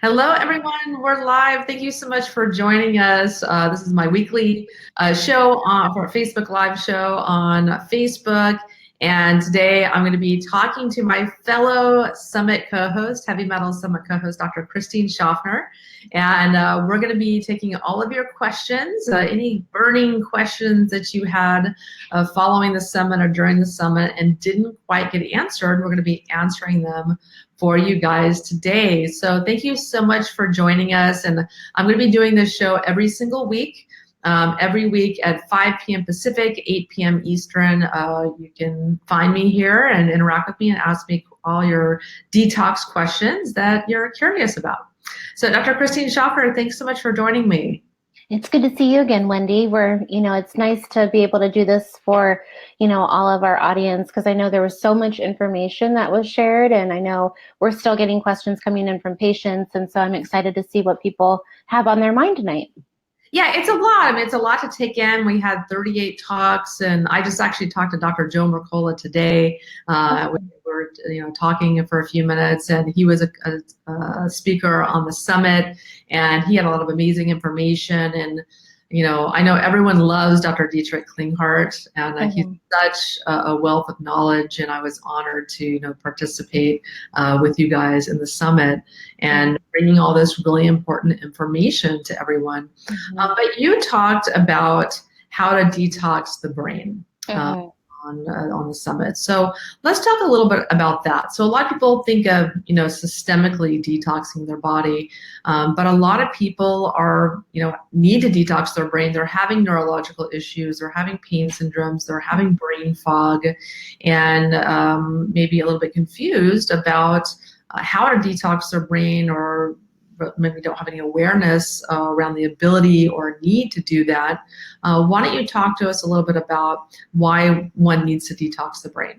Hello, everyone. We're live. Thank you so much for joining us. This is my weekly show for a Facebook Live show on Facebook. And today I'm going to be talking to my fellow Summit co-host, Heavy Metal Summit co-host, Dr. Christine Schaffner. And we're going to be taking all of your questions, any burning questions that you had following the summit or during the summit and didn't quite get answered. We're going to be answering them for you guys today. So thank you so much for joining us. And I'm going to be doing this show every single week. Every week at 5 p.m. Pacific, 8 p.m. Eastern. You can find me here and interact with me and ask me all your detox questions that you're curious about. So Dr. Christine Schaffner, thanks so much for joining me. It's good to see you again, Wendy. It's nice to be able to do this for, all of our audience, because I know there was so much information that was shared, and I know we're still getting questions coming in from patients, and so I'm excited to see what people have on their mind tonight. Yeah, it's a lot. I mean, it's a lot to take in. We had 38 talks, and I just actually talked to Dr. Joe Mercola today. We were, talking for a few minutes, and he was a speaker on the summit, and he had a lot of amazing information. And I know everyone loves Dr. Dietrich Klinghardt, and he's such a wealth of knowledge. And I was honored to, participate with you guys in the summit and bringing all this really important information to everyone. But you talked about how to detox the brain. On the summit. So let's talk a little bit about that. So a lot of people think of, systemically detoxing their body, but a lot of people are, need to detox their brain. They're having neurological issues, they're having pain syndromes, they're having brain fog, and maybe a little bit confused about how to detox their brain, or maybe don't have any awareness around the ability or need to do that. Why don't you talk to us a little bit about why one needs to detox the brain?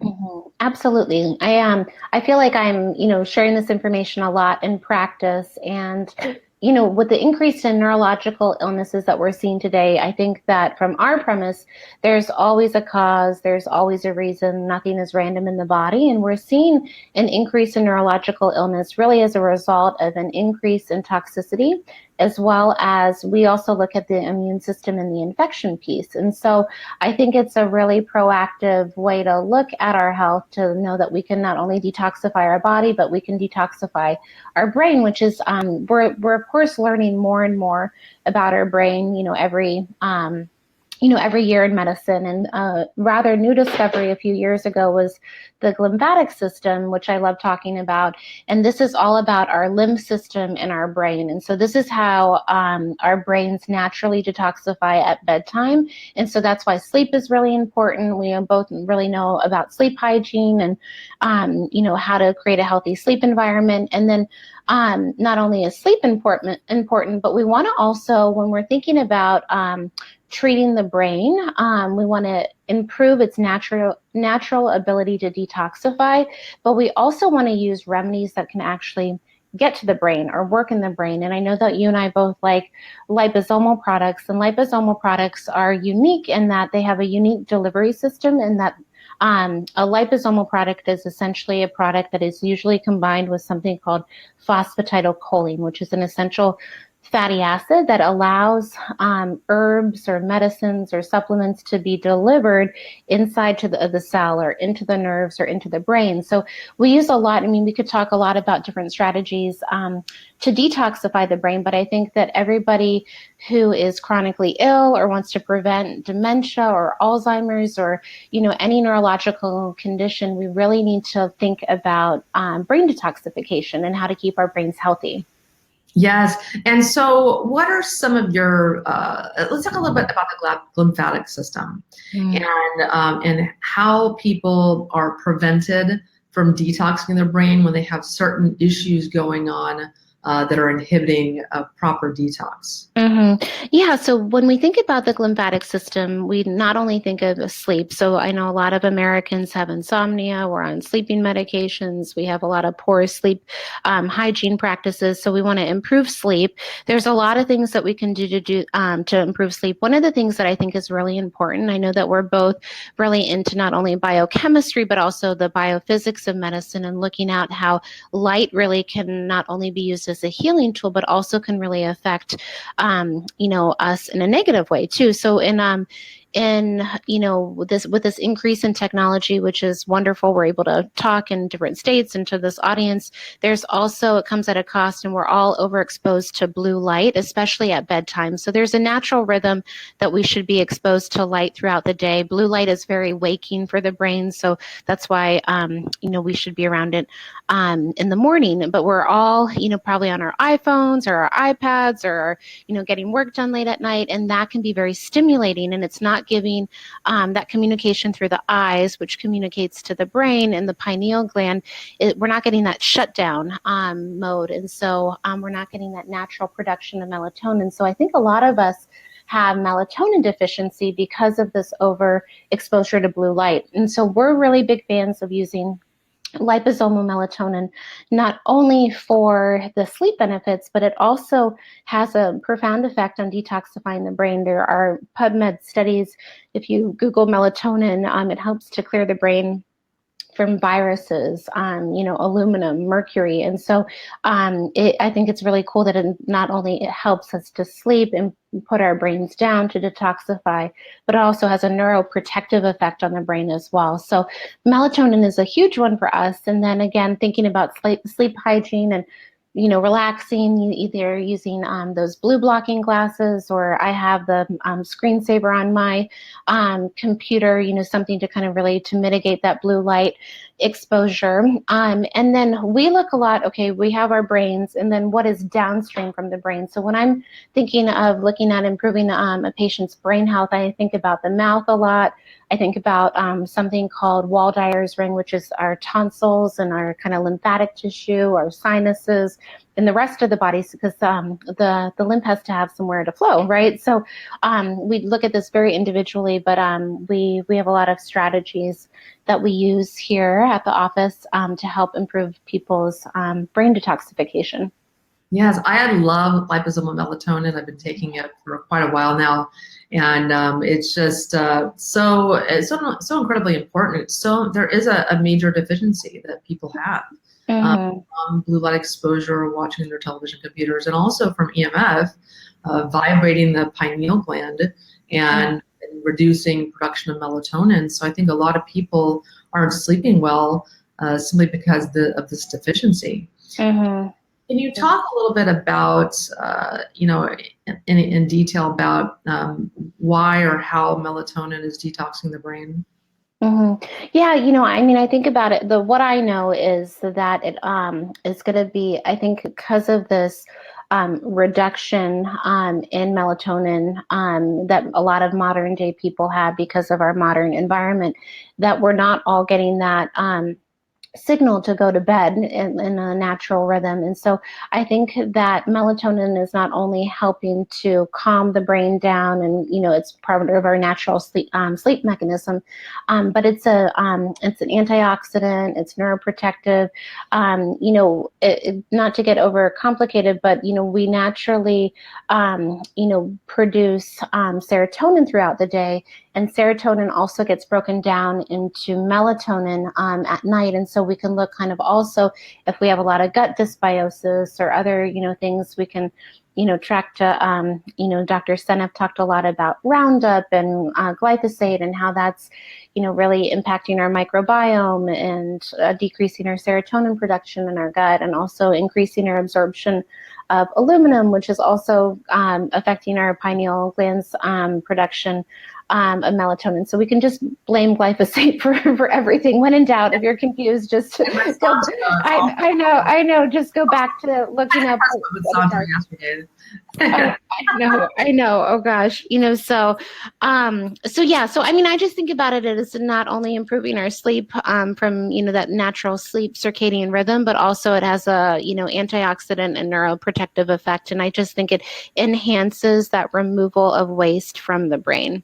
Absolutely. I feel like I'm, sharing this information a lot in practice, and with the increase in neurological illnesses that we're seeing today, I think that from our premise, there's always a cause, there's always a reason, nothing is random in the body. And we're seeing an increase in neurological illness really as a result of an increase in toxicity, as well as we also look at the immune system and the infection piece. And so I think it's a really proactive way to look at our health, to know that we can not only detoxify our body, but we can detoxify our brain, which is, we're of course learning more and more about our brain, every year in medicine. And rather new discovery a few years ago was the glymphatic system, which I love talking about. And this is all about our lymph system in our brain. And so this is how our brains naturally detoxify at bedtime. And so that's why sleep is really important. We both really know about sleep hygiene and, how to create a healthy sleep environment. And then not only is sleep important, but we want to also, when we're thinking about treating the brain, we want to improve its natural ability to detoxify, but we also want to use remedies that can actually get to the brain or work in the brain. And I know that you and I both like liposomal products, and liposomal products are unique in that they have a unique delivery system, and that a liposomal product is essentially a product that is usually combined with something called phosphatidylcholine, which is an essential fatty acid that allows herbs or medicines or supplements to be delivered inside to the cell or into the nerves or into the brain. So we use a lot. I mean, we could talk a lot about different strategies to detoxify the brain, but I think that everybody who is chronically ill or wants to prevent dementia or Alzheimer's or, any neurological condition, we really need to think about brain detoxification and how to keep our brains healthy. Yes. And so what are some of your, let's talk a little bit about the glymphatic system and how people are prevented from detoxing their brain when they have certain issues going on that are inhibiting a proper detox. Yeah, so when we think about the glymphatic system, we not only think of sleep. So I know a lot of Americans have insomnia, we're on sleeping medications, we have a lot of poor sleep hygiene practices, so we want to improve sleep. There's a lot of things that we can do to improve sleep. One of the things that I think is really important, I know that we're both really into not only biochemistry, but also the biophysics of medicine, and looking at how light really can not only be used used as a healing tool, but also can really affect, us in a negative way too. So with this increase in technology, which is wonderful, we're able to talk in different states and to this audience. There's also, it comes at a cost, and we're all overexposed to blue light, especially at bedtime. So there's a natural rhythm that we should be exposed to light throughout the day. Blue light is very waking for the brain, so that's why we should be around it in the morning. But we're all probably on our iPhones or our iPads, or getting work done late at night, and that can be very stimulating, and it's not giving that communication through the eyes, which communicates to the brain and the pineal gland. We're not getting that shutdown mode, and so we're not getting that natural production of melatonin. So I think a lot of us have melatonin deficiency because of this overexposure to blue light. And so we're really big fans of using liposomal melatonin, not only for the sleep benefits, but it also has a profound effect on detoxifying the brain. There are PubMed studies. If you Google melatonin, it helps to clear the brain from viruses, aluminum, mercury. And so I think it's really cool that not only it helps us to sleep and put our brains down to detoxify, but it also has a neuroprotective effect on the brain as well. So melatonin is a huge one for us. And then again, thinking about sleep hygiene and relaxing, either using those blue blocking glasses, or I have the screensaver on my computer, something to kind of really to mitigate that blue light exposure. And then we look a lot, okay, we have our brains, and then what is downstream from the brain? So when I'm thinking of looking at improving a patient's brain health, I think about the mouth a lot. I think about something called Waldeyer's ring, which is our tonsils and our kind of lymphatic tissue, our sinuses, and the rest of the body, because the lymph has to have somewhere to flow, right? So we look at this very individually, but we have a lot of strategies that we use here at the office to help improve people's brain detoxification. Yes, I love liposomal melatonin. I've been taking it for quite a while now, and it's just so incredibly important. So there is a major deficiency that people have from blue light exposure, watching their television, computers, and also from EMF, vibrating the pineal gland and reducing production of melatonin. So I think a lot of people aren't sleeping well simply because of this deficiency. Can you talk a little bit about, in detail about why or how melatonin is detoxing the brain? Yeah, I think about it. What I know is that it is going to be, I think, because of this reduction in melatonin that a lot of modern day people have because of our modern environment, that we're not all getting that signal to go to bed in a natural rhythm. And so I think that melatonin is not only helping to calm the brain down, and it's part of our natural sleep mechanism, but it's an antioxidant, it's neuroprotective. Not to get over complicated, but we naturally produce serotonin throughout the day, and serotonin also gets broken down into melatonin at night. And so we can look kind of also if we have a lot of gut dysbiosis or other, things we can, track to, Dr. Seneff talked a lot about Roundup and glyphosate and how that's, really impacting our microbiome and decreasing our serotonin production in our gut, and also increasing our absorption of aluminum, which is also affecting our pineal glands production of melatonin. So we can just blame glyphosate for everything. When in doubt, if you're confused, just go. I know. Just go back to looking up. I know. Oh gosh, So yeah. So I just think about it as not only improving our sleep from that natural sleep circadian rhythm, but also it has a antioxidant and neuroprotective effect, and I just think it enhances that removal of waste from the brain.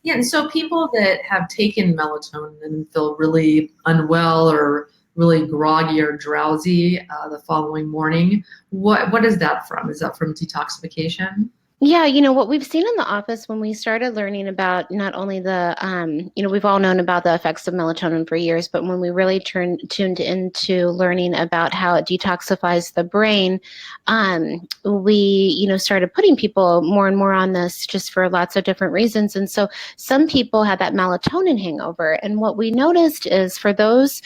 Yeah, and so people that have taken melatonin and feel really unwell or really groggy or drowsy the following morning, what is that from? Is that from detoxification? Yeah, what we've seen in the office when we started learning about not only we've all known about the effects of melatonin for years, but when we really tuned into learning about how it detoxifies the brain, we, started putting people more and more on this just for lots of different reasons. And so some people had that melatonin hangover. And what we noticed is for those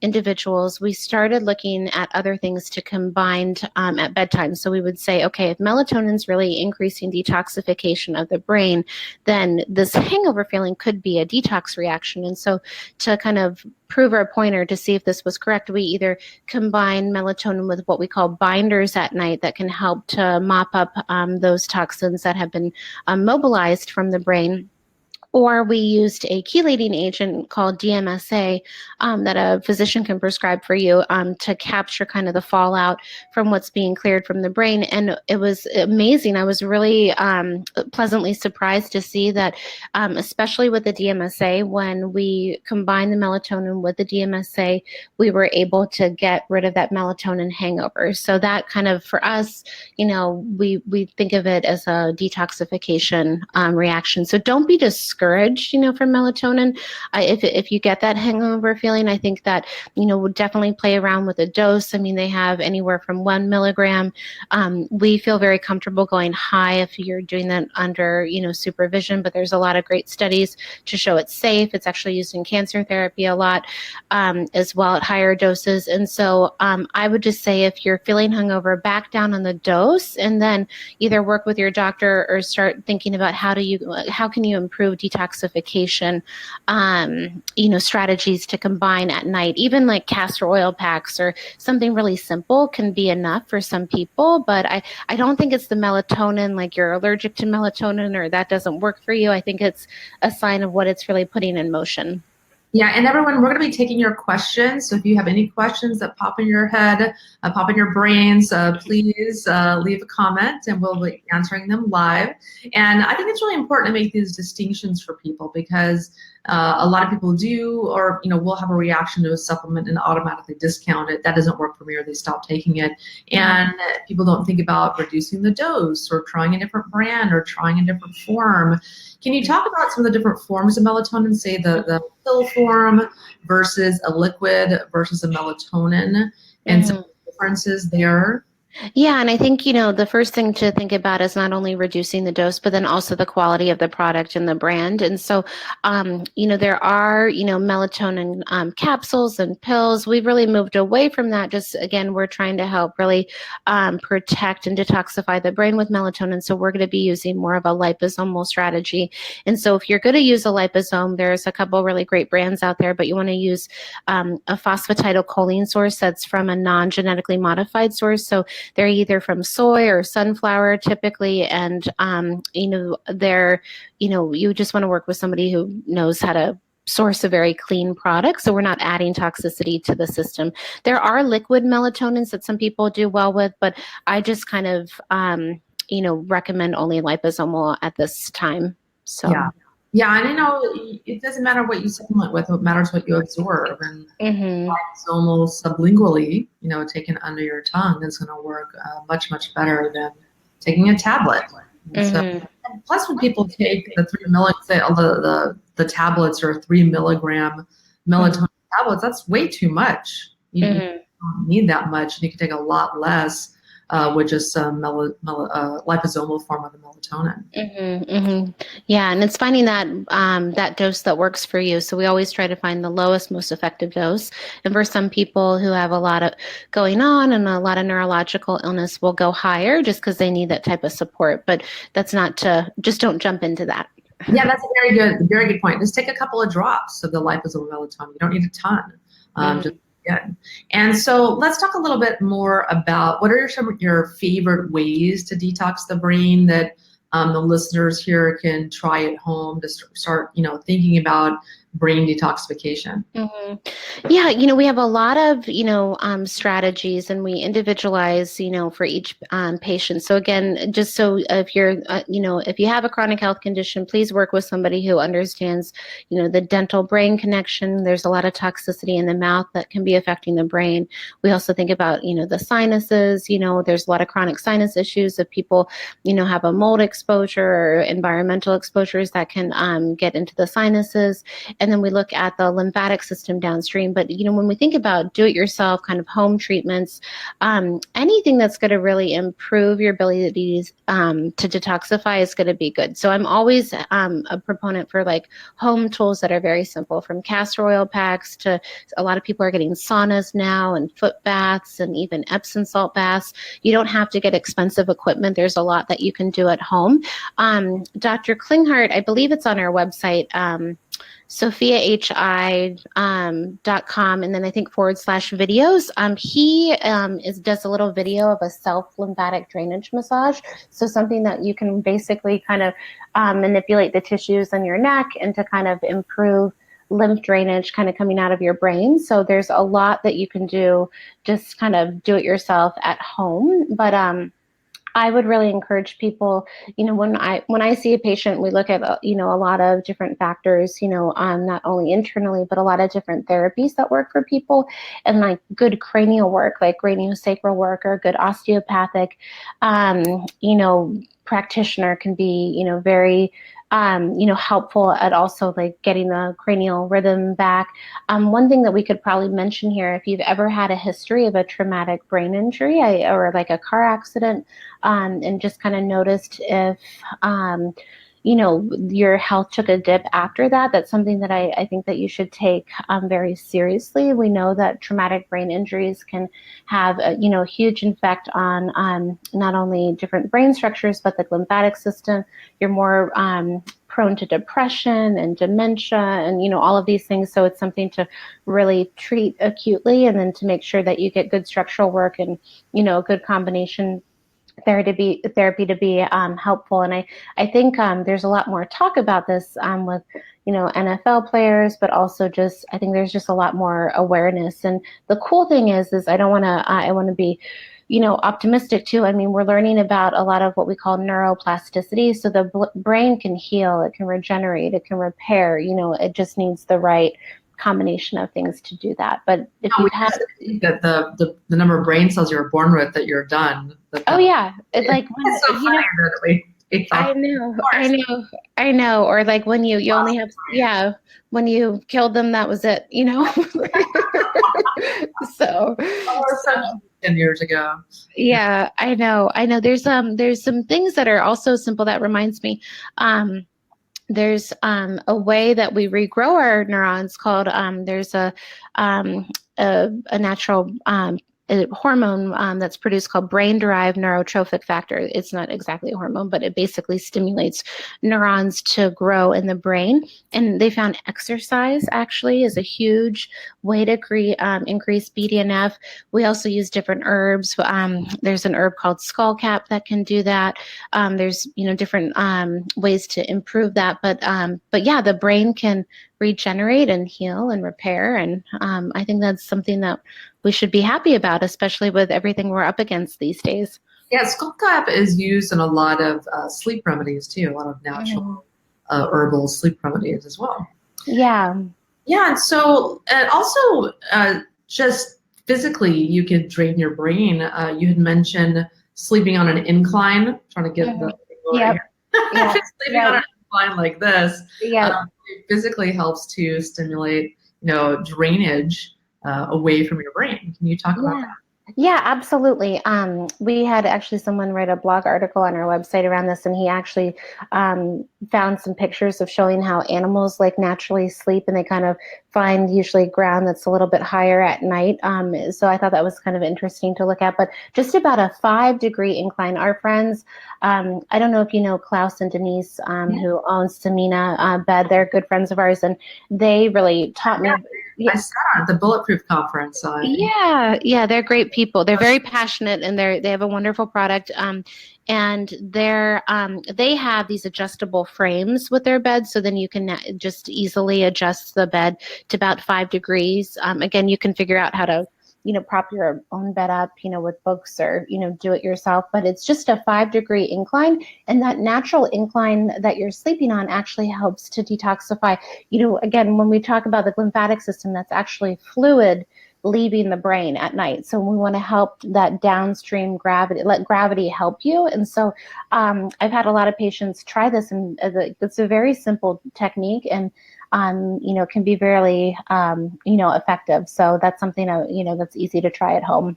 individuals, we started looking at other things to combine at bedtime. So we would say, okay, if melatonin's really increasing detoxification of the brain, then this hangover feeling could be a detox reaction. And so to kind of prove our pointer to see if this was correct, we either combine melatonin with what we call binders at night that can help to mop up those toxins that have been mobilized from the brain, or we used a chelating agent called DMSA that a physician can prescribe for you to capture kind of the fallout from what's being cleared from the brain. And it was amazing. I was really pleasantly surprised to see that, especially with the DMSA, when we combined the melatonin with the DMSA, we were able to get rid of that melatonin hangover. So that kind of, for us, we think of it as a detoxification reaction. So don't be discouraged, from melatonin. If you get that hangover feeling, I think that, would definitely play around with a dose. I mean, they have anywhere from 1 milligram. We feel very comfortable going high if you're doing that under, supervision, but there's a lot of great studies to show it's safe. It's actually used in cancer therapy a lot, as well at higher doses. And so I would just say, if you're feeling hungover, back down on the dose, and then either work with your doctor or start thinking about how can you improve detoxification, strategies to combine at night. Even like castor oil packs or something really simple can be enough for some people, but I don't think it's the melatonin, like you're allergic to melatonin or that doesn't work for you. I think it's a sign of what it's really putting in motion. Yeah, and everyone, we're going to be taking your questions. So if you have any questions that pop in your head, pop in your brains, please leave a comment and we'll be answering them live. And I think it's really important to make these distinctions for people, because a lot of people do, or will have a reaction to a supplement and automatically discount it. That doesn't work for me, or they stop taking it. And people don't think about reducing the dose or trying a different brand or trying a different form. Can you talk about some of the different forms of melatonin, say the pill form versus a liquid versus a melatonin, and some differences there? Yeah, and I think, the first thing to think about is not only reducing the dose, but then also the quality of the product and the brand. And so, there are, melatonin capsules and pills. We've really moved away from that. Just again, we're trying to help really protect and detoxify the brain with melatonin. So we're going to be using more of a liposomal strategy. And so if you're going to use a liposome, there's a couple really great brands out there, but you want to use a phosphatidylcholine source that's from a non-genetically modified source. So they're either from soy or sunflower typically, and they're, you just want to work with somebody who knows how to source a very clean product, so we're not adding toxicity to the system. There are liquid melatonins that some people do well with, but I just kind of recommend only liposomal at this time. So yeah, and it doesn't matter what you supplement with; what matters what you absorb. And liposomal sublingually, taken under your tongue, is going to work much better than taking a tablet. So, plus, when people take the 3 milligram, the tablets are 3 milligram melatonin tablets, that's way too much. You don't need that much, and you can take a lot less with just a liposomal form of the melatonin. Yeah, and it's finding that that dose that works for you. So we always try to find the lowest, most effective dose. And for some people who have a lot of going on and a lot of neurological illness, will go higher just because they need that type of support. But that's not just don't jump into that. Yeah, that's a very good point. Just take a couple of drops of the liposomal melatonin. You don't need a ton. Just good. And so let's talk a little bit more about what are some of your favorite ways to detox the brain that the listeners here can try at home to start, thinking about brain detoxification. Mm-hmm. Yeah, we have a lot of, strategies, and we individualize, for each patient. So again, just so if you're, if you have a chronic health condition, please work with somebody who understands, the dental brain connection. There's a lot of toxicity in the mouth that can be affecting the brain. We also think about, the sinuses, there's a lot of chronic sinus issues if people, have a mold exposure or environmental exposures that can get into the sinuses. And then we look at the lymphatic system downstream. But, when we think about do-it-yourself kind of home treatments, anything that's going to really improve your abilities to detoxify is going to be good. So I'm always a proponent for like home tools that are very simple, from castor oil packs to a lot of people are getting saunas now and foot baths and even Epsom salt baths. You don't have to get expensive equipment. There's a lot that you can do at home. Dr. Klinghardt, I believe it's on our website, SophiaHI.com, and then I think /videos. He does a little video of a self-lymphatic drainage massage. So something that you can basically kind of manipulate the tissues in your neck and to kind of improve lymph drainage kind of coming out of your brain. So there's a lot that you can do, just kind of do it yourself at home. But I would really encourage people, when I see a patient, we look at, a lot of different factors, not only internally, but a lot of different therapies that work for people, and like good cranial work, like craniosacral work, or good osteopathic, practitioner can be, very, helpful at also like getting the cranial rhythm back. One thing that we could probably mention here, if you've ever had a history of a traumatic brain injury or like a car accident, and just kind of noticed if, your health took a dip after that, that's something that I think that you should take very seriously. We know that traumatic brain injuries can have a huge effect on not only different brain structures, but the lymphatic system. You're more prone to depression and dementia and, all of these things. So it's something to really treat acutely, and then to make sure that you get good structural work and, a good combination therapy to be helpful. And I think there's a lot more talk about this with NFL players, but also I think there's just a lot more awareness. And the cool thing is I want to be optimistic too. I mean, we're learning about a lot of what we call neuroplasticity. So the brain can heal, it can regenerate, it can repair. It just needs the right combination of things to do that. But if you have that the number of brain cells you were born with, that you're done. Oh yeah, it's like when, so I know. Or like when you only have when you killed them, that was it. So 10 years ago. Yeah, I know. There's some things that are also simple. That reminds me. There's a way that we regrow our neurons called there's a natural a hormone that's produced called brain-derived neurotrophic factor. It's not exactly a hormone, but it basically stimulates neurons to grow in the brain. And they found exercise actually is a huge way to increase BDNF. We also use different herbs. There's an herb called skullcap that can do that. There's different ways to improve that. But yeah, the brain can regenerate and heal and repair. And I think that's something that we should be happy about, especially with everything we're up against these days. Yeah, skullcap is used in a lot of sleep remedies too, a lot of natural herbal sleep remedies as well. Yeah. Yeah, and so also just physically you could drain your brain. You had mentioned sleeping on an incline, trying to get the sleeping on an incline like this. It physically helps to stimulate, drainage away from your brain. Can you talk about that? Yeah, absolutely. We had actually someone write a blog article on our website around this, and he actually found some pictures of showing how animals like naturally sleep, and they kind of find usually ground that's a little bit higher at night. So I thought that was kind of interesting to look at. But just about a 5-degree incline. Our friends, I don't know if you know Klaus and Denise, who owns Samina Bed. They're good friends of ours, and they really taught me. I sat on at the Bulletproof conference. Yeah, they're great people. They're very passionate, and they have a wonderful product. And they have these adjustable frames with their bed, so then you can just easily adjust the bed to about 5 degrees. Again, you can figure out how to prop your own bed up, with books or, do it yourself. But it's just a 5-degree incline. And that natural incline that you're sleeping on actually helps to detoxify. Again, when we talk about the lymphatic system, that's actually fluid leaving the brain at night. So we want to help that downstream gravity, let gravity help you. And so I've had a lot of patients try this, and it's a very simple technique, and can be very, effective. So that's something, that's easy to try at home.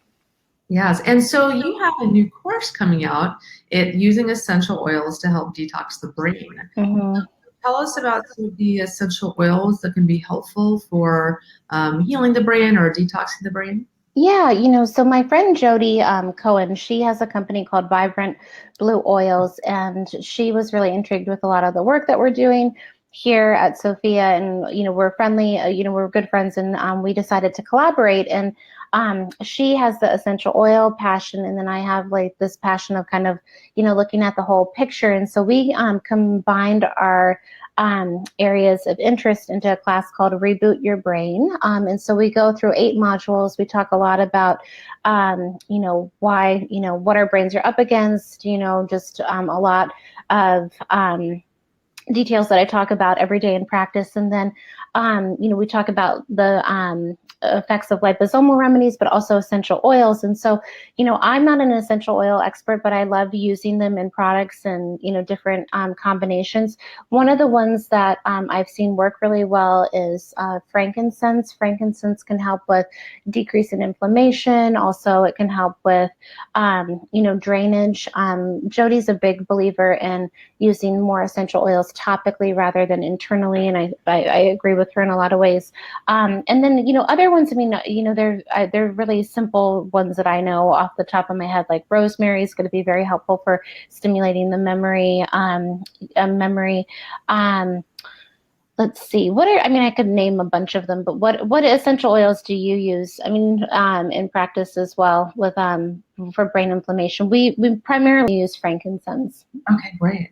Yes. And so you have a new course coming out, using essential oils to help detox the brain. Mm-hmm. Tell us about some of the essential oils that can be helpful for healing the brain or detoxing the brain. Yeah, so my friend Jody Cohen, she has a company called Vibrant Blue Oils, and she was really intrigued with a lot of the work that we're doing here at Sophia. And, we're friendly, we're good friends, and we decided to collaborate. And she has the essential oil passion, and then I have like this passion of kind of, looking at the whole picture. And so we combined our areas of interest into a class called Reboot Your Brain. And so we go through 8 modules. We talk a lot about, why, what our brains are up against, just a lot of details that I talk about every day in practice. And then, we talk about the effects of liposomal remedies, but also essential oils. And so, I'm not an essential oil expert, but I love using them in products and, different combinations. One of the ones that I've seen work really well is frankincense. Frankincense can help with decrease in inflammation. Also, it can help with, drainage. Jody's a big believer in using more essential oils topically rather than internally, and I agree with her in a lot of ways. And then other ones, they're really simple ones that I know off the top of my head, like rosemary is going to be very helpful for stimulating the memory. Let's see. I could name a bunch of them, but what essential oils do you use? In practice as well with for brain inflammation. We primarily use frankincense. Okay, great.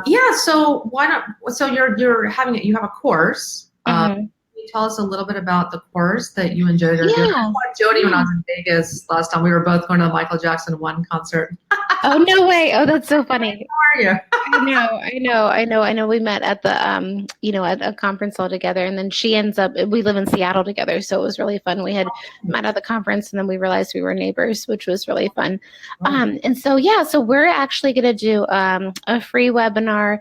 Yeah. So why not? So you have a course. Mm-hmm. Can you tell us a little bit about the course that you and Jody are doing? I saw Jody when I was in Vegas last time. We were both going to the Michael Jackson 1 concert. Oh, no way. Oh, that's so funny. How are you? I know. We met at the, at a conference all together, and then we live in Seattle together. So it was really fun. We had met at the conference, and then we realized we were neighbors, which was really fun. And so, so we're actually going to do a free webinar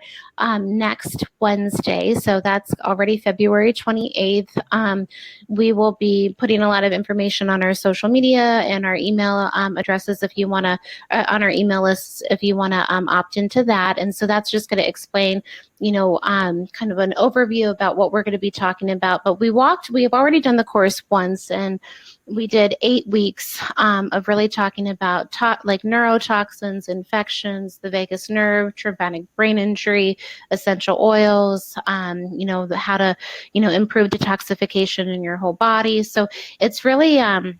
next Wednesday. So that's already February 28th. We will be putting a lot of information on our social media and our email addresses if you want to, on our email lists, if you want to opt into that. And so that's just going to explain, kind of an overview about what we're going to be talking about. But we have already done the course once, and we did 8 weeks of really talking about like neurotoxins, infections, the vagus nerve, traumatic brain injury, essential oils, how to, improve detoxification in your whole body. So it's really, a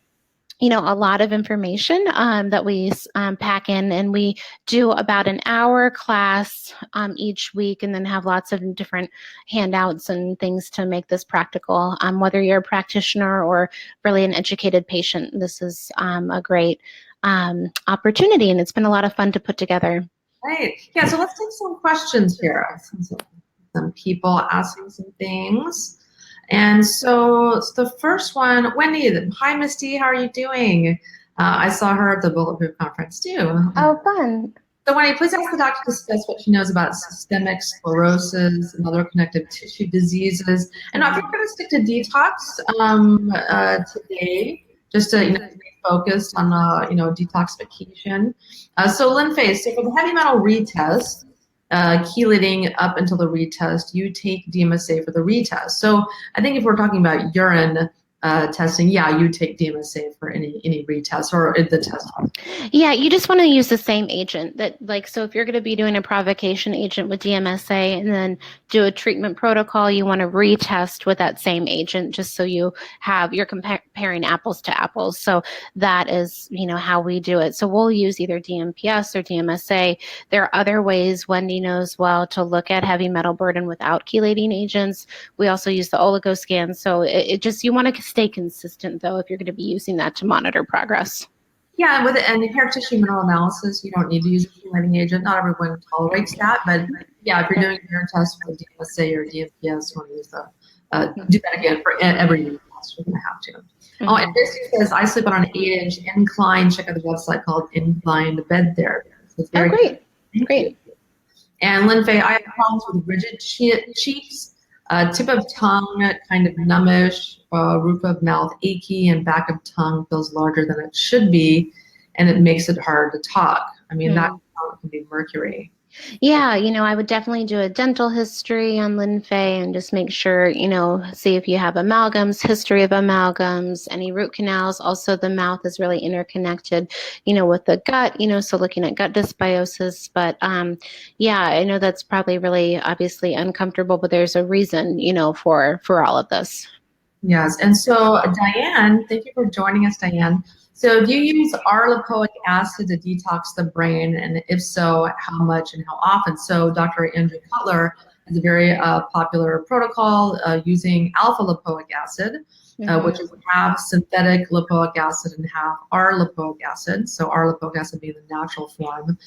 lot of information that we pack in, and we do about an hour class each week, and then have lots of different handouts and things to make this practical. Whether you're a practitioner or really an educated patient, this is a great opportunity, and it's been a lot of fun to put together. Right. Yeah, so let's take some questions here. Some people asking some things. And so the first one, Wendy, hi, Misty, how are you doing? I saw her at the Bulletproof conference too. Oh, fun. So Wendy, please ask the doctor to discuss what she knows about systemic sclerosis and other connective tissue diseases. And I think we're going to stick to detox today, just to be focused on detoxification. So Lynn Face, so for the heavy metal retest, chelating up until the retest, you take DMSA for the retest. So I think if we're talking about urine, testing, yeah, you take DMSA for any retest or the test. Yeah, you just want to use the same agent that, like, so if you're going to be doing a provocation agent with DMSA and then do a treatment protocol, you want to retest with that same agent just so you're comparing apples to apples. So that is, how we do it. So we'll use either DMPS or DMSA. There are other ways Wendy knows well to look at heavy metal burden without chelating agents. We also use the oligoscan. So it just, you want to stay consistent though if you're going to be using that to monitor progress. Yeah, with and hair tissue mineral analysis, you don't need to use a chelating agent. Not everyone tolerates that, but yeah, if you're doing a hair test with DMSA or DMPS, you want to use do that again for every test. You're going to have to. Mm-hmm. Oh, and this says I sleep on an 8-inch incline. Check out the website called Inclined Bed Therapy. So it's very Great. And Lynn Faye, I have problems with rigid cheeks, tip of tongue kind of numbish, roof of mouth achy, and back of tongue feels larger than it should be, and it makes it hard to talk. I mean, that can be mercury. Yeah, I would definitely do a dental history on Lynn Faye and just make sure, see if you have amalgams, history of amalgams, any root canals. Also, the mouth is really interconnected, with the gut, so looking at gut dysbiosis. But yeah, I know that's probably really obviously uncomfortable, but there's a reason, for all of this. Yes, and so Diane, thank you for joining us, Diane. So do you use R-lipoic acid to detox the brain, and if so, how much and how often? So Dr. Andrew Cutler has a very popular protocol using alpha-lipoic acid, which is half synthetic lipoic acid and half R-lipoic acid. So R-lipoic acid being the natural form.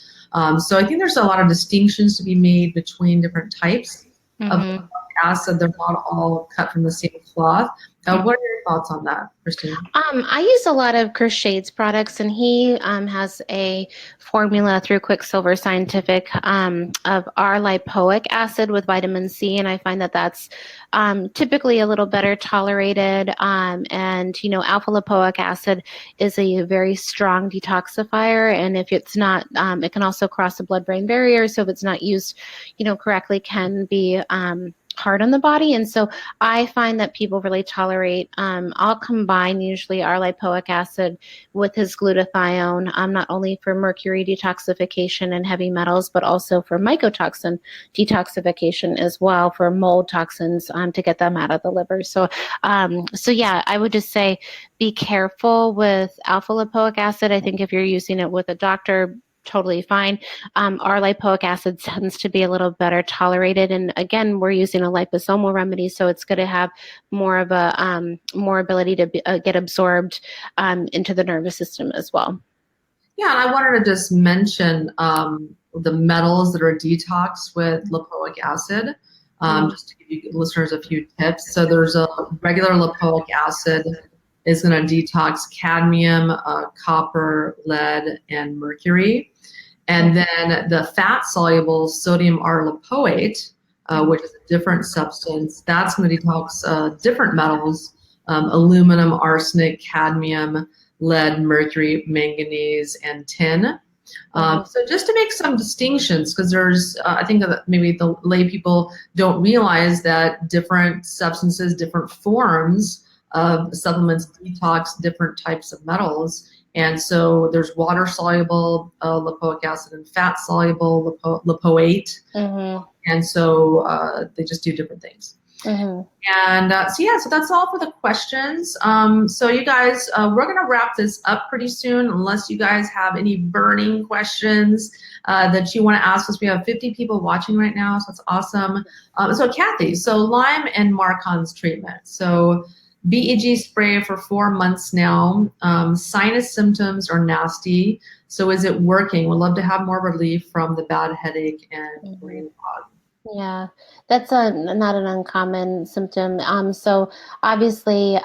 So I think there's a lot of distinctions to be made between different types of lipoic acid. They're not all cut from the same cloth. What are your thoughts on that, Christine? I use a lot of Chris Shade's products, and he has a formula through Quicksilver Scientific of R-lipoic acid with vitamin C, and I find that that's typically a little better tolerated. And alpha-lipoic acid is a very strong detoxifier, and if it's not, it can also cross the blood-brain barrier. So if it's not used, correctly, can be hard on the body. And so I find that people really tolerate, I'll combine usually R-lipoic acid with his glutathione, not only for mercury detoxification and heavy metals, but also for mycotoxin detoxification as well, for mold toxins, to get them out of the liver. So yeah, I would just say be careful with alpha-lipoic acid. I think if you're using it with a doctor, totally fine. R-lipoic acid tends to be a little better tolerated, and again, we're using a liposomal remedy, so it's going to have more of a more ability to get absorbed into the nervous system as well. Yeah, and I wanted to just mention the metals that are detoxed with lipoic acid, just to give you listeners a few tips. So there's a regular lipoic acid is going to detox cadmium, copper, lead, and mercury. And then the fat-soluble sodium R-lipoate, which is a different substance, that's going to detox different metals, aluminum, arsenic, cadmium, lead, mercury, manganese, and tin. So just to make some distinctions, because there's, I think that maybe the lay people don't realize that different substances, different forms of supplements detox different types of metals. And so there's water-soluble lipoic acid and fat-soluble lipoate. And so they just do different things. And so that's all for the questions. So you guys, we're going to wrap this up pretty soon, unless you guys have any burning questions that you want to ask us. We have 50 people watching right now, so that's awesome. So Kathy, so Lyme and Marcon's treatment. So BEG spray for 4 months now. Sinus symptoms are nasty. So is it working? We'd love to have more relief from the bad headache and brain fog. Yeah, that's not an uncommon symptom. So obviously,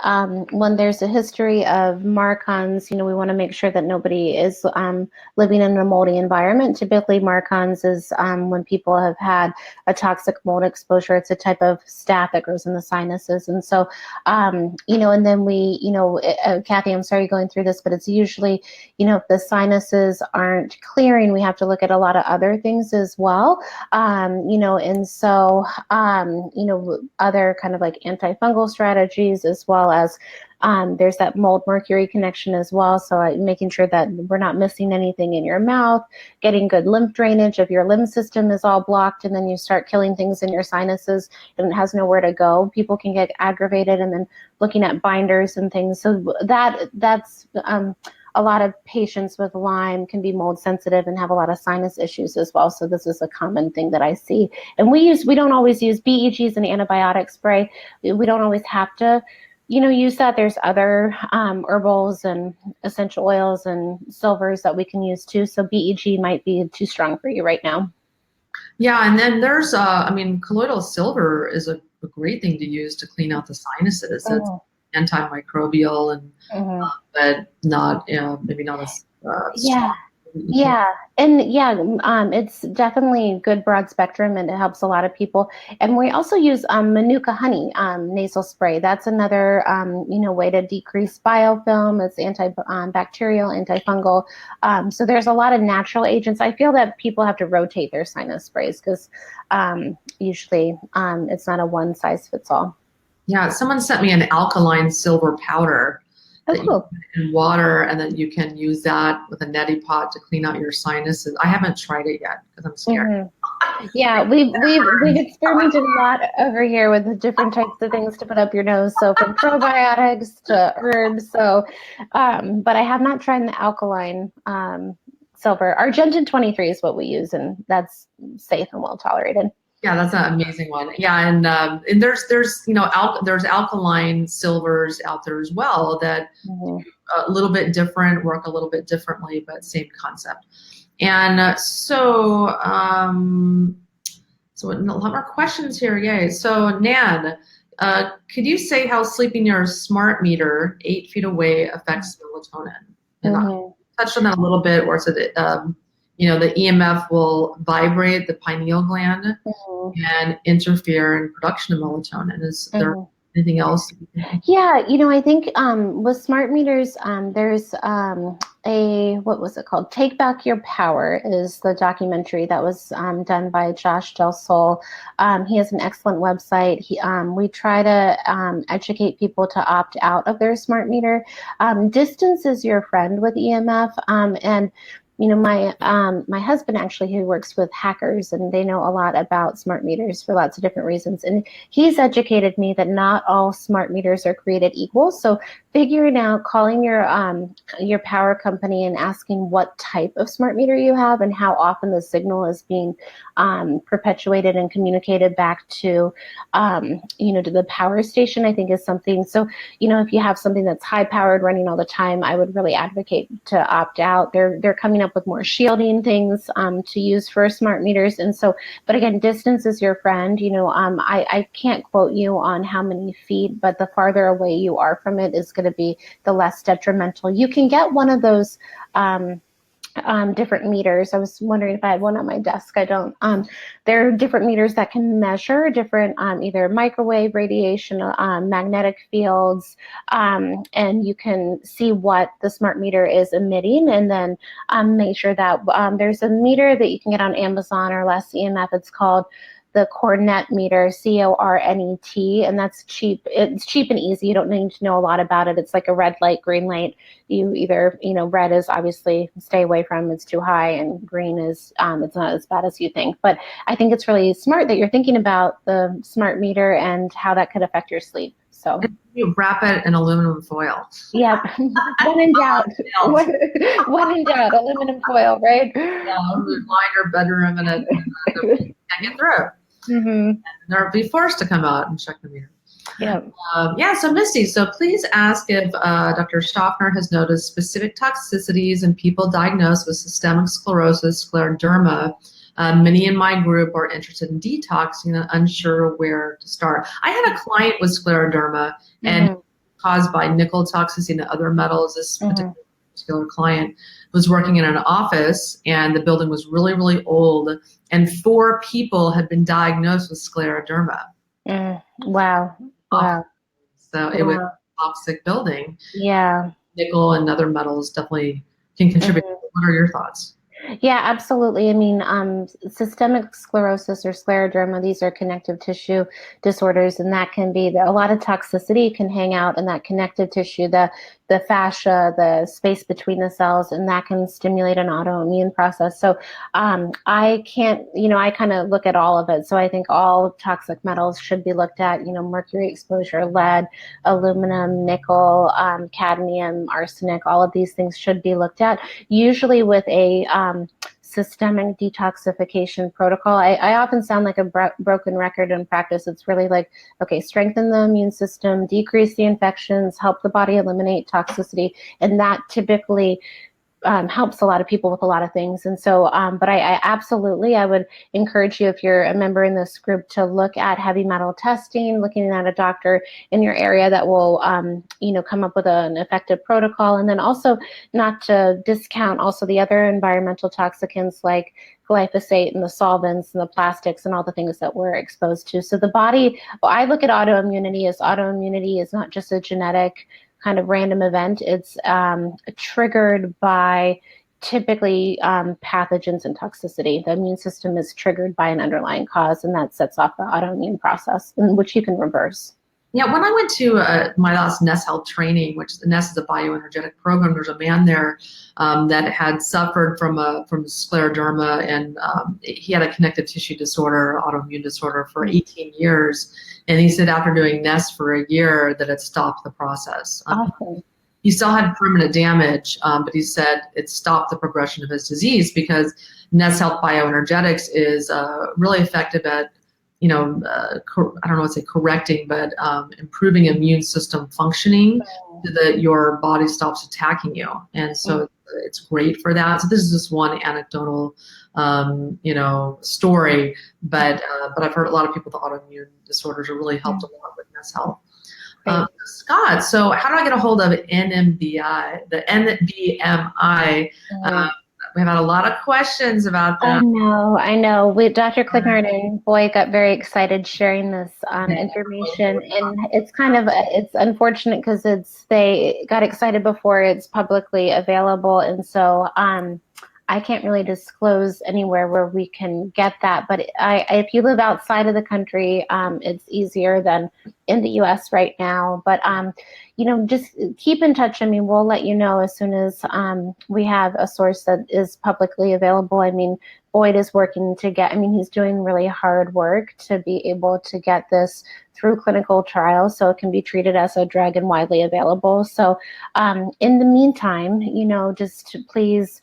when there's a history of Marcons, we want to make sure that nobody is living in a moldy environment. Typically, Marcons is when people have had a toxic mold exposure. It's a type of staph that grows in the sinuses. And so, and then we, Kathy, I'm sorry going through this, but it's usually, if the sinuses aren't clearing, we have to look at a lot of other things as well, and And so, other kind of like antifungal strategies, as well as there's that mold mercury connection as well. So making sure that we're not missing anything in your mouth, getting good lymph drainage. If your lymph system is all blocked and then you start killing things in your sinuses and it has nowhere to go, people can get aggravated, and then looking at binders and things. So that's a lot of patients with Lyme can be mold sensitive and have a lot of sinus issues as well. So this is a common thing that I see. And we don't always use BEGs and antibiotic spray. We don't always have to, use that. There's other herbals and essential oils and silvers that we can use too. So BEG might be too strong for you right now. Yeah, and then there's, colloidal silver is a great thing to use to clean out the sinuses. It's antimicrobial and but not, maybe not as strong. It's definitely good broad spectrum, and it helps a lot of people. And we also use Manuka honey nasal spray. That's another way to decrease biofilm. It's antibacterial, antifungal. So there's a lot of natural agents. I feel that people have to rotate their sinus sprays because usually it's not a one size fits all. Yeah, someone sent me an alkaline silver powder that you put in water, and then you can use that with a neti pot to clean out your sinuses. I haven't tried it yet because I'm scared. Yeah, we've experimented a lot over here with the different types of things to put up your nose. So from probiotics to herbs. So, but I have not tried the alkaline silver. Argentin 23 is what we use, and that's safe and well tolerated. Yeah, that's an amazing one. Yeah, and there's there's alkaline silvers out there as well that a little bit different, work a little bit differently, but same concept. And so a lot more questions here. Yay! So Nan, could you say how sleeping near a smart meter 8 feet away affects melatonin? And I touched on that a little bit, where it's the EMF will vibrate the pineal gland and interfere in production of melatonin. Is there anything else? Yeah, I think with smart meters, there's what was it called? Take Back Your Power is the documentary that was done by Josh Del Sol. He has an excellent website. We try to educate people to opt out of their smart meter. Distance is your friend with EMF, and my husband actually, who works with hackers, and they know a lot about smart meters for lots of different reasons. And he's educated me that not all smart meters are created equal. So figuring out, calling your power company and asking what type of smart meter you have and how often the signal is being perpetuated and communicated back to the power station, I think is something. So, if you have something that's high powered running all the time, I would really advocate to opt out. They're coming up with more shielding things to use for smart meters. And so, but again, distance is your friend. I can't quote you on how many feet, but the farther away you are from it is going to be the less detrimental. You can get one of those different meters. I was wondering if I had one on my desk. I don't. There are different meters that can measure different either microwave radiation, magnetic fields, and you can see what the smart meter is emitting, and then make sure that there's a meter that you can get on Amazon or Less EMF. It's called the Cornet meter, CORNET, and that's cheap. It's cheap and easy. You don't need to know a lot about it. It's like a red light, green light. You either, red is obviously stay away from, it's too high, and green is it's not as bad as you think. But I think it's really smart that you're thinking about the smart meter and how that could affect your sleep. So you wrap it in aluminum foil. Yep. When in doubt. When in doubt, aluminum foil, right? Yeah, line your bedroom and it can't get through. And they'll be forced to come out and check the meter. So Misty, so please ask if Dr. Schaffner has noticed specific toxicities in people diagnosed with systemic sclerosis, scleroderma. Many in my group are interested in detoxing and unsure where to start. I had a client with scleroderma and caused by nickel toxicity and other metals. This particular client was working in an office, and the building was really, really old, and 4 people had been diagnosed with scleroderma. Wow. So it was a toxic building. Yeah. Nickel and other metals definitely can contribute. What are your thoughts? Yeah, absolutely. I mean, systemic sclerosis or scleroderma, these are connective tissue disorders, and that can be a lot of toxicity can hang out in that connective tissue, the fascia, the space between the cells, and that can stimulate an autoimmune process. So I can't, I kind of look at all of it. So I think all toxic metals should be looked at, mercury exposure, lead, aluminum, nickel, cadmium, arsenic, all of these things should be looked at, usually with a systemic detoxification protocol. I often sound like a broken record in practice. It's really like, okay, strengthen the immune system, decrease the infections, help the body eliminate toxicity, and that typically helps a lot of people with a lot of things. And so, but I absolutely, I would encourage you, if you're a member in this group, to look at heavy metal testing, looking at a doctor in your area that will, come up with an effective protocol. And then also not to discount also the other environmental toxicants like glyphosate and the solvents and the plastics and all the things that we're exposed to. So the body, well, I look at autoimmunity is not just a genetic kind of random event. It's triggered by typically pathogens and toxicity. The immune system is triggered by an underlying cause, and that sets off the autoimmune process, which you can reverse. Yeah, when I went to my last Nest Health training, which the Nest is a bioenergetic program, there's a man there that had suffered from scleroderma, and he had a connective tissue disorder, autoimmune disorder, for 18 years. And he said after doing Nest for a year that it stopped the process. Awesome. He still had permanent damage, but he said it stopped the progression of his disease because Nest Health Bioenergetics is really effective at I don't know what to say, correcting, but improving immune system functioning so that your body stops attacking you. And so it's great for that. So this is just one anecdotal, story, but I've heard a lot of people with autoimmune disorders are really helped a lot with Nest Health. Scott, so how do I get a hold of NMBI, the NBMI? We've had a lot of questions about that. I know. Dr. Klickner and Boyd got very excited sharing this information, and it's kind of it's unfortunate because they got excited before it's publicly available, and so I can't really disclose anywhere where we can get that. But if you live outside of the country, it's easier than in the U.S. right now. But just keep in touch. I mean, we'll let you know as soon as we have a source that is publicly available. I mean, Boyd is working to get, he's doing really hard work to be able to get this through clinical trials so it can be treated as a drug and widely available. So in the meantime, just please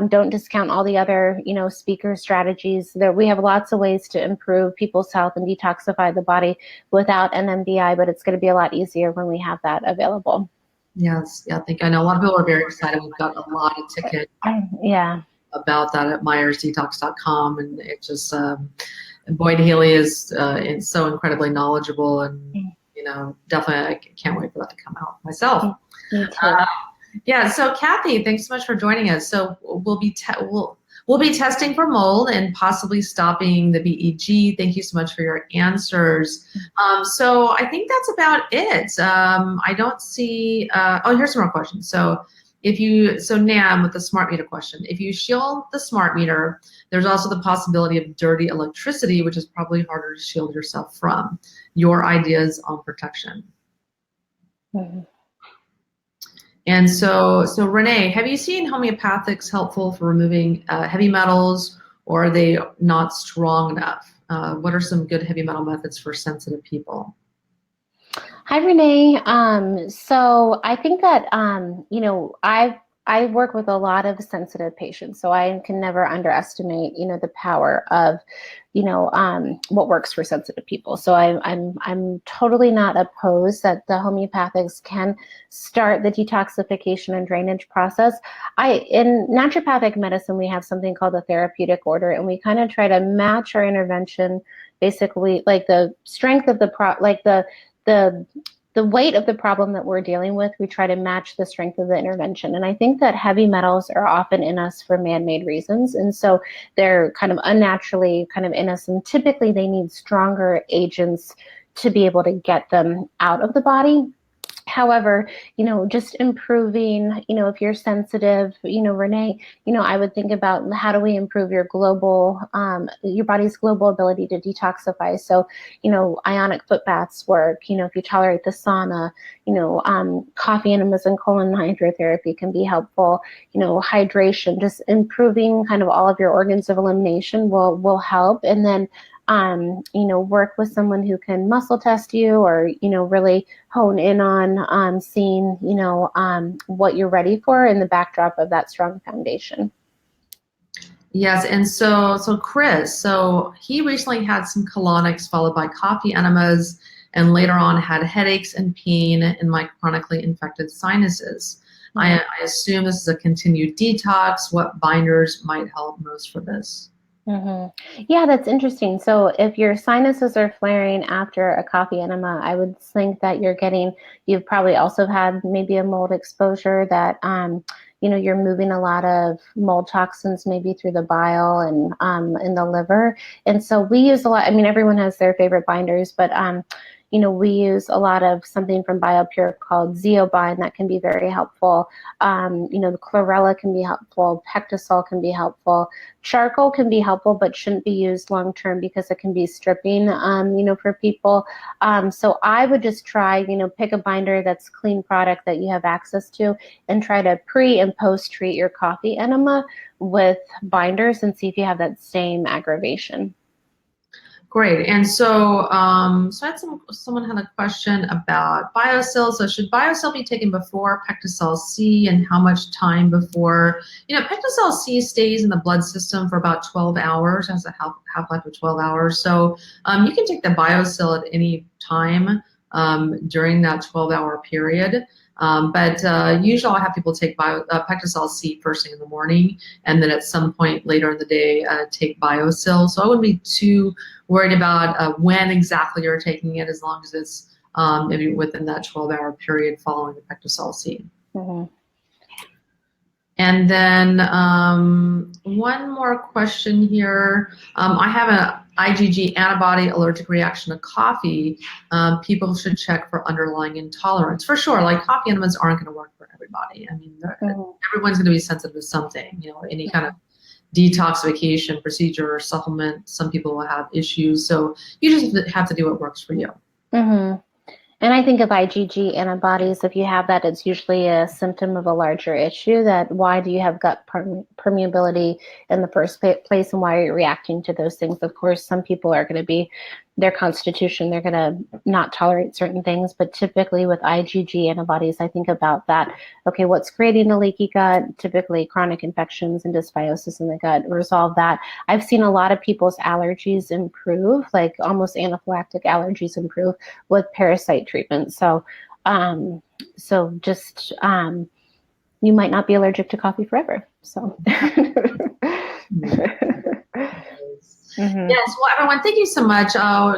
don't discount all the other, speaker strategies. We have lots of ways to improve people's health and detoxify the body without NMBI, but it's going to be a lot easier when we have that available. Yes, yeah, I know a lot of people are very excited. We've got a lot of tickets about that at myersdetox.com, and it just Boyd Haley is so incredibly knowledgeable, and definitely I can't wait for that to come out myself. Me too. Yeah, so Kathy, thanks so much for joining us. So we'll be testing for mold and possibly stopping the BEG. Thank you so much for your answers. So I think that's about it. I don't see. Here's some more questions. So Nam with the smart meter question. If you shield the smart meter, there's also the possibility of dirty electricity, which is probably harder to shield yourself from. Your ideas on protection. Mm-hmm. And so Renee, have you seen homeopathics helpful for removing heavy metals, or are they not strong enough? What are some good heavy metal methods for sensitive people? Hi, Renee. So I think that, I work with a lot of sensitive patients, so I can never underestimate, the power of, what works for sensitive people. So I'm totally not opposed that the homeopathics can start the detoxification and drainage process. In naturopathic medicine, we have something called the therapeutic order, and we kind of try to match our intervention, basically like the strength of the weight of the problem that we're dealing with, we try to match the strength of the intervention. And I think that heavy metals are often in us for man-made reasons. And so they're kind of unnaturally kind of in us. And typically they need stronger agents to be able to get them out of the body. However, just improving, if you're sensitive, Renee, I would think about how do we improve your body's global ability to detoxify. So, ionic foot baths work. If you tolerate the sauna, coffee enemas and colon hydrotherapy can be helpful. Hydration, just improving kind of all of your organs of elimination will help. And then work with someone who can muscle test you, or, really hone in on seeing, what you're ready for in the backdrop of that strong foundation. Yes, and so Chris, so he recently had some colonics followed by coffee enemas, and later on had headaches and pain in my chronically infected sinuses. I assume this is a continued detox. What binders might help most for this? Yeah, that's interesting. So if your sinuses are flaring after a coffee enema, I would think that you've probably also had maybe a mold exposure that, you're moving a lot of mold toxins maybe through the bile and in the liver. And so we use a lot, I mean, everyone has their favorite binders, but we use a lot of something from BioPure called Zeobind that can be very helpful. The chlorella can be helpful. Pectosol can be helpful. Charcoal can be helpful, but shouldn't be used long term because it can be stripping, for people. So I would just try, pick a binder that's clean product that you have access to, and try to pre and post treat your coffee enema with binders and see if you have that same aggravation. Great. And so I had someone had a question about BioSil. So should BioSil be taken before Pectosol C, and how much time before? Pectosol C stays in the blood system for about 12 hours, has a half-life of 12 hours. So you can take the BioSil at any time during that 12-hour period. But usually I'll have people take Pectosol C first thing in the morning, and then at some point later in the day take BioSil. So I wouldn't be too worried about when exactly you're taking it, as long as it's maybe within that 12-hour period following the Pectosol C. And then one more question here. I have an IgG antibody allergic reaction to coffee. People should check for underlying intolerance. For sure, like coffee enemas aren't going to work for everybody. I mean, everyone's going to be sensitive to something, any kind of detoxification procedure or supplement. Some people will have issues. So you just have to do what works for you. And I think of IgG antibodies, if you have that, it's usually a symptom of a larger issue. That why do you have gut permeability in the first place, and why are you reacting to those things? Of course, some people are going to be their constitution, they're going to not tolerate certain things, but typically with IgG antibodies, I think about that. Okay, what's creating a leaky gut? Typically chronic infections and dysbiosis in the gut. Resolve that. I've seen a lot of people's allergies improve, like almost anaphylactic allergies improve with parasite treatment. So, just you might not be allergic to coffee forever. So. Yes, well, everyone, thank you so much.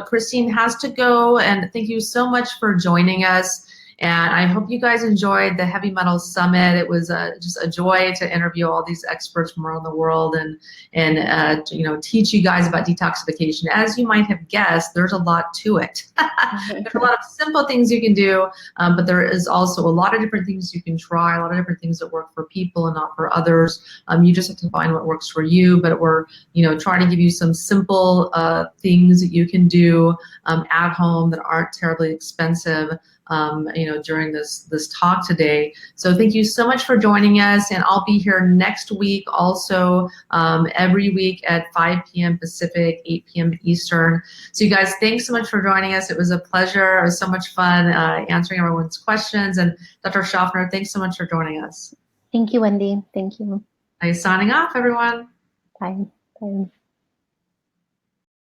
Christine has to go, and thank you so much for joining us. And I hope you guys enjoyed the Heavy Metal Summit. It was just a joy to interview all these experts from around the world and teach you guys about detoxification. As you might have guessed, there's a lot to it. There's a lot of simple things you can do, but there is also a lot of different things you can try, a lot of different things that work for people and not for others. You just have to find what works for you, but we're trying to give you some simple things that you can do at home that aren't terribly expensive. During this talk today. So thank you so much for joining us, and I'll be here next week also, every week at 5 p.m. Pacific, 8 p.m. Eastern. So you guys, thanks so much for joining us. It was a pleasure. It was so much fun answering everyone's questions. And Dr. Schaffner, thanks so much for joining us. Thank you, Wendy. Thank you. Signing off, everyone. Bye. Bye.